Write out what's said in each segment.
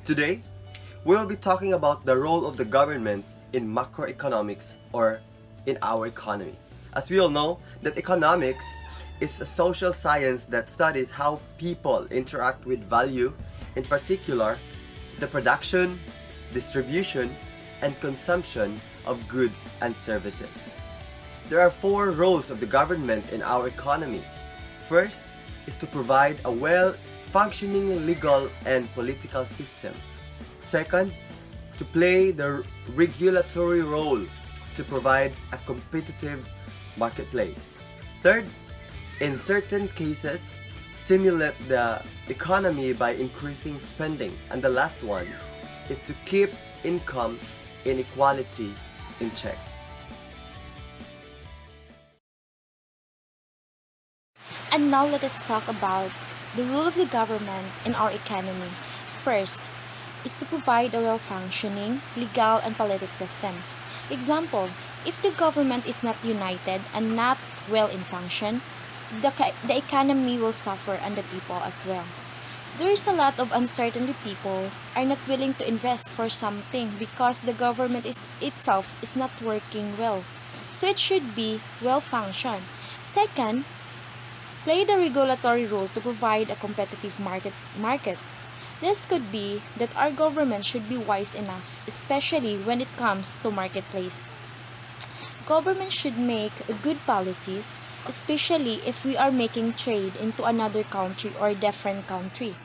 Today, we will be talking about the role of the government in macroeconomics or in our economy. As we all know, that economics is a social science that studies how people interact with value, in particular, the production, distribution, and consumption of goods and services. There are four roles of the government in our economy. First is to provide a well-functioning legal and political system. Second, to play the regulatory role to provide a competitive marketplace. Third, in certain cases, stimulate the economy by increasing spending. And the last one is to keep income inequality in check. And now let us talk about the role of the government in our economy. First is to provide a well-functioning legal and political system. Example, if the government is not united and not well in function, the economy will suffer and the people as well. There is a lot of uncertainty. People are not willing to invest for something because the government itself is not working well. So it should be well functioned. Second, play the regulatory role to provide a competitive market. This could be that our government should be wise enough, especially when it comes to marketplace. Government should make good policies, especially if we are making trade into another country or different country,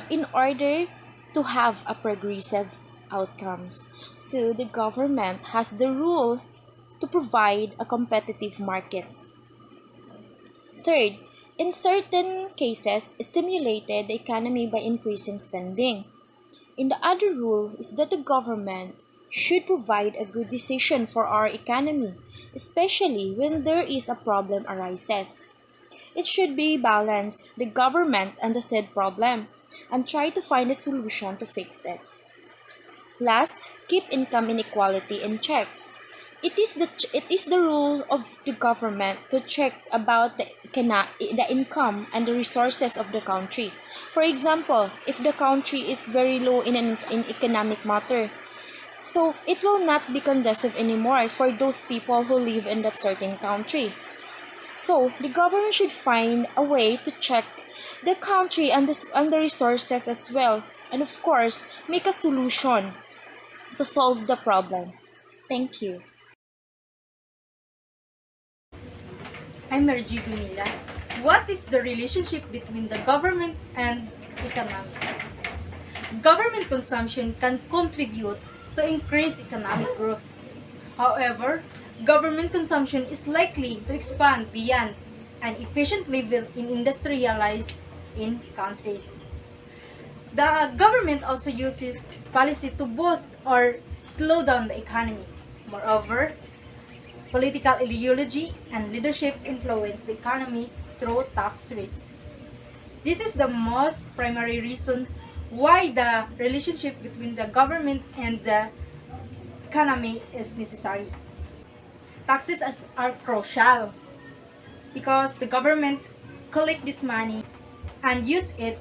in order to have a progressive outcomes. So the government has the rule to provide a competitive market. Third, in certain cases, stimulated the economy by increasing spending. In the other rule is that the government should provide a good decision for our economy, especially when there is a problem arises. It should be balance the government and the said problem and try to find a solution to fix it. Last, keep income inequality in check. It is the role of the government to check about the income and the resources of the country. For example, if the country is very low in economic matter, so it will not be conducive anymore for those people who live in that certain country. So the government should find a way to check the country and the resources as well, and of course make a solution to solve the problem. Thank you. I'm Gumila. What is the relationship between the government and economy? Government consumption can contribute to increase economic growth. However, government consumption is likely to expand beyond an efficient level in industrialized countries. The government also uses policy to boost or slow down the economy. Moreover, political ideology and leadership influence the economy through tax rates. This is the most primary reason why the relationship between the government and the economy is necessary. Taxes are crucial because the government collect this money and use it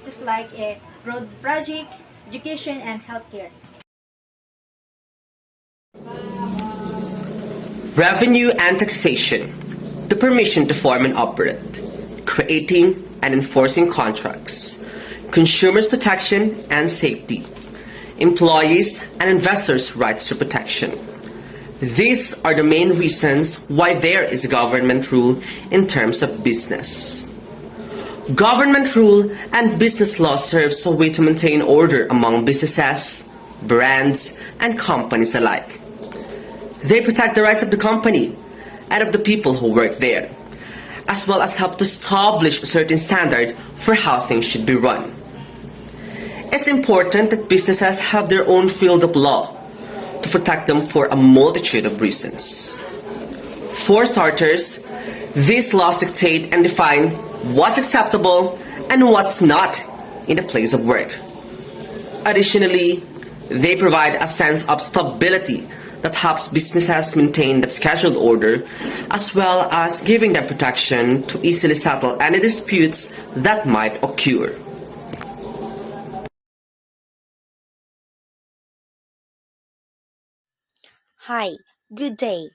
just like a road project, education, and healthcare. Revenue and taxation, the permission to form and operate, creating and enforcing contracts, consumers' protection and safety, employees and investors' rights to protection. These are the main reasons why there is a government rule in terms of business. Government rule and business law serves a way to maintain order among businesses, brands, and companies alike. They protect the rights of the company and of the people who work there, as well as help to establish a certain standard for how things should be run. It's important that businesses have their own field of law to protect them for a multitude of reasons. For starters, these laws dictate and define what's acceptable and what's not in the place of work. Additionally, they provide a sense of stability that helps businesses maintain that scheduled order, as well as giving them protection to easily settle any disputes that might occur. Hi, good day.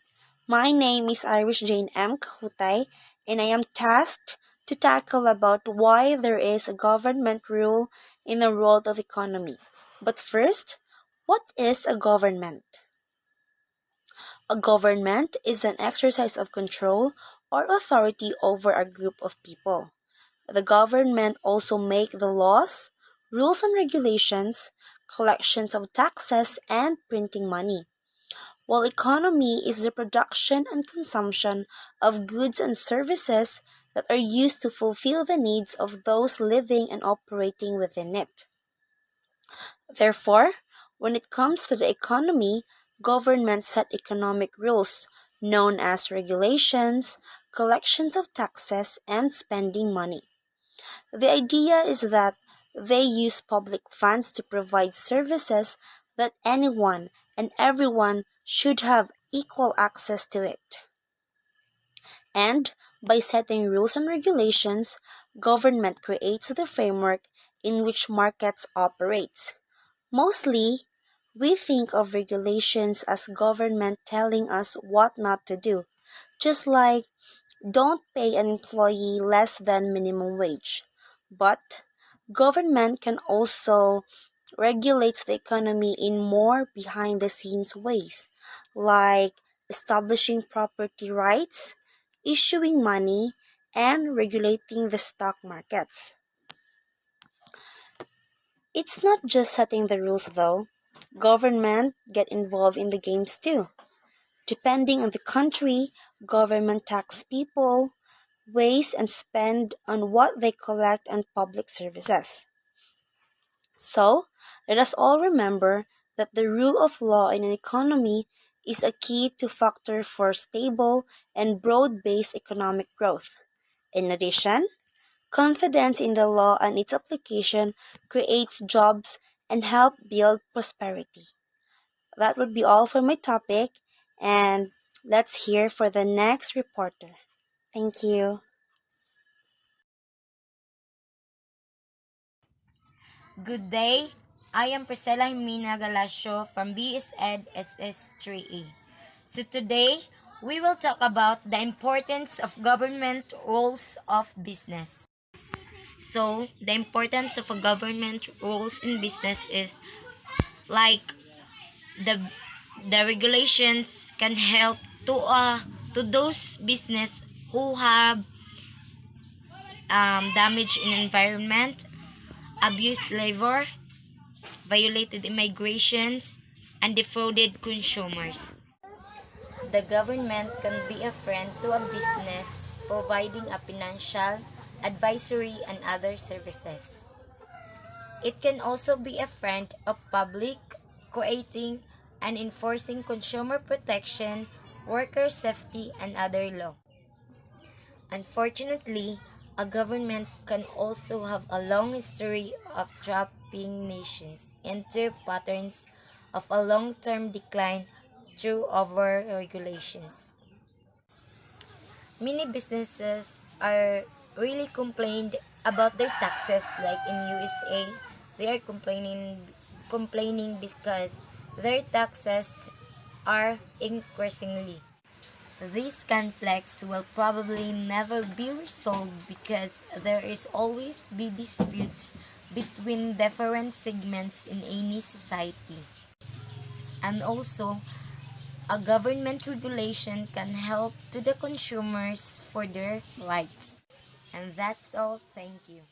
My name is Irish Jane M. Cajutay, and I am tasked to tackle about why there is a government rule in the world of economy. But first, what is a government? A government is an exercise of control or authority over a group of people. The government also make the laws, rules and regulations, collections of taxes, and printing money. While economy is the production and consumption of goods and services that are used to fulfill the needs of those living and operating within it. Therefore, when it comes to the economy, governments set economic rules, known as regulations, collections of taxes, and spending money. The idea is that they use public funds to provide services that anyone and everyone should have equal access to it. And by setting rules and regulations, government creates the framework in which markets operate. Mostly, we think of regulations as government telling us what not to do, just like don't pay an employee less than minimum wage. But government can also regulate the economy in more behind the scenes ways, like establishing property rights, issuing money, and regulating the stock markets. It's not just setting the rules though. Government get involved in the games too. Depending on the country, government tax people, waste and spend on what they collect on public services. So, let us all remember that the rule of law in an economy is a key to factor for stable and broad-based economic growth. In addition, confidence in the law and its application creates jobs and help build prosperity. That would be all for my topic, and let's hear for the next reporter. Thank you. Good day. I am Prescila Galacio from BS Ed SS3E. So today, we will talk about the importance of government roles of business. So, the importance of a government roles in business is like the the regulations can help to those business who have damage in environment, abused labor, violated immigrations, and defrauded consumers. The government can be a friend to a business providing a financial, advisory, and other services. It can also be a friend of public, creating and enforcing consumer protection, worker safety, and other law. Unfortunately, a government can also have a long history of dropping nations into patterns of a long-term decline through over-regulations. Many businesses are really complained about their taxes, like in USA, they are complaining because their taxes are increasingly. This conflicts will probably never be resolved because there is always be disputes between different segments in any society. And also, a government regulation can help to the consumers for their rights. And that's all. Thank you.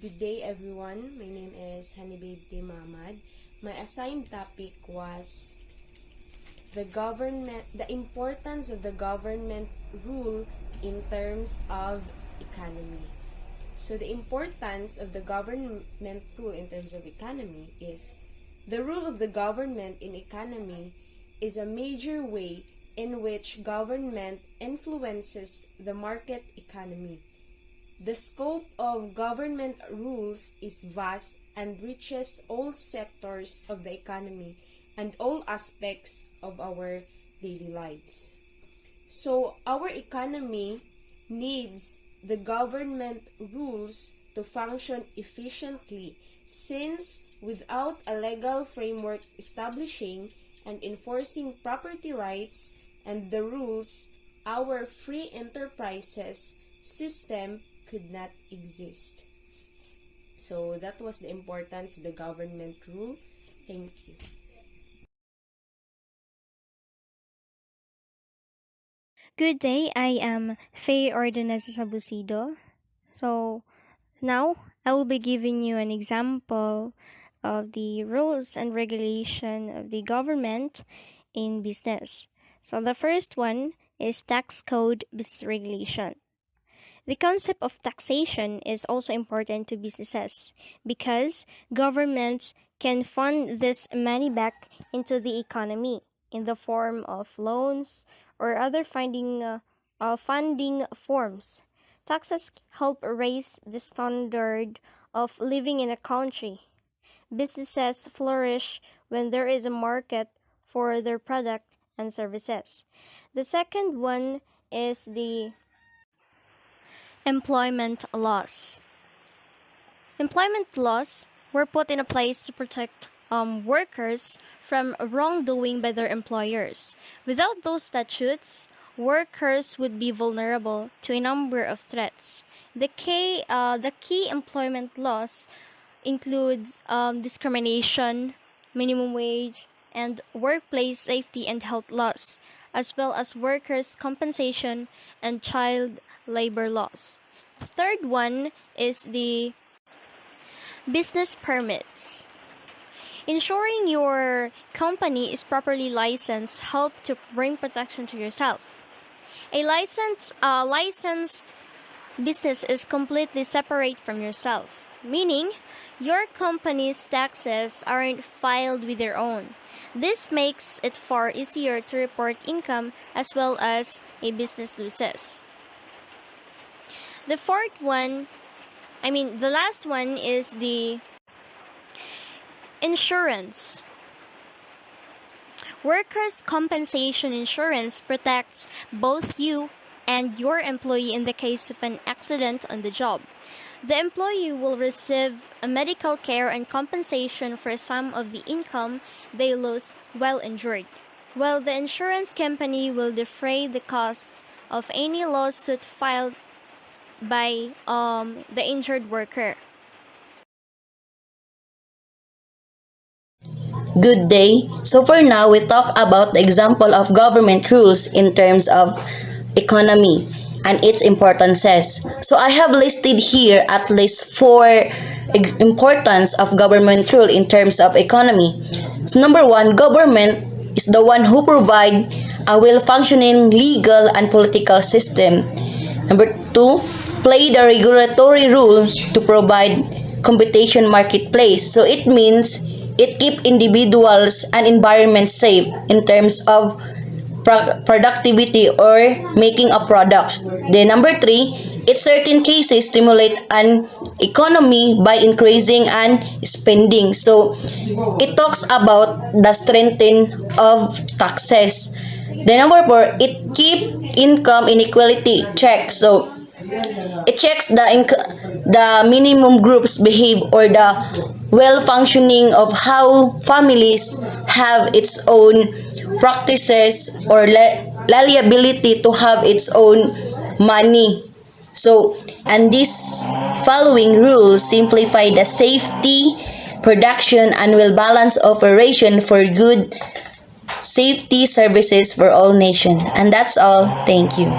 Good day everyone, my name is Honeybabe Mamad. My assigned topic was the importance of the government rule in terms of economy. So the importance of the government rule in terms of economy is the role of the government in economy is a major way in which government influences the market economy. The scope of government rules is vast and reaches all sectors of the economy and all aspects of our daily lives. So, our economy needs the government rules to function efficiently since without a legal framework establishing and enforcing property rights and the rules, our free enterprises system could not exist. So that was the importance of the government rule. Thank you. Good day, I am Faye or sabosido. So now I will be giving you an example of the rules and regulation of the government in business. So the first one is tax code business regulation. The concept of taxation is also important to businesses because governments can fund this money back into the economy in the form of loans or other funding forms. Taxes help raise the standard of living in a country. Businesses flourish when there is a market for their product and services. The second one is the employment laws. Employment laws were put in place to protect workers from wrongdoing by their employers. Without those statutes, workers would be vulnerable to a number of threats. The key employment laws include discrimination, minimum wage, and workplace safety and health laws, as well as workers' compensation and child labor laws. The third one is the business permits. Ensuring your company is properly licensed help to bring protection to yourself. A licensed business is completely separate from yourself, meaning your company's taxes aren't filed with your own. This makes it far easier to report income as well as a business loses. The last one is the insurance. Workers' compensation insurance protects both you and your employee in the case of an accident on the job. The employee will receive a medical care and compensation for some of the income they lose while injured, while the insurance company will defray the costs of any lawsuit filed by the injured worker. Good day. So for now, we talk about the example of government rules in terms of economy and its importances. So I have listed here at least 4 importance of government rule in terms of economy. So number 1, government is the one who provide a well-functioning legal and political system. Number 2, play the regulatory role to provide competition marketplace. So it means it keep individuals and environment safe in terms of productivity or making a product. Then number 3, in certain cases stimulate an economy by increasing and spending. So it talks about the strengthening of taxes. Then number 4, it keep income inequality check. So it checks the minimum groups behave or the well-functioning of how families have its own practices or liability to have its own money. So, and these following rules simplify the safety, production, and will balance operation for good safety services for all nations. And that's all. Thank you.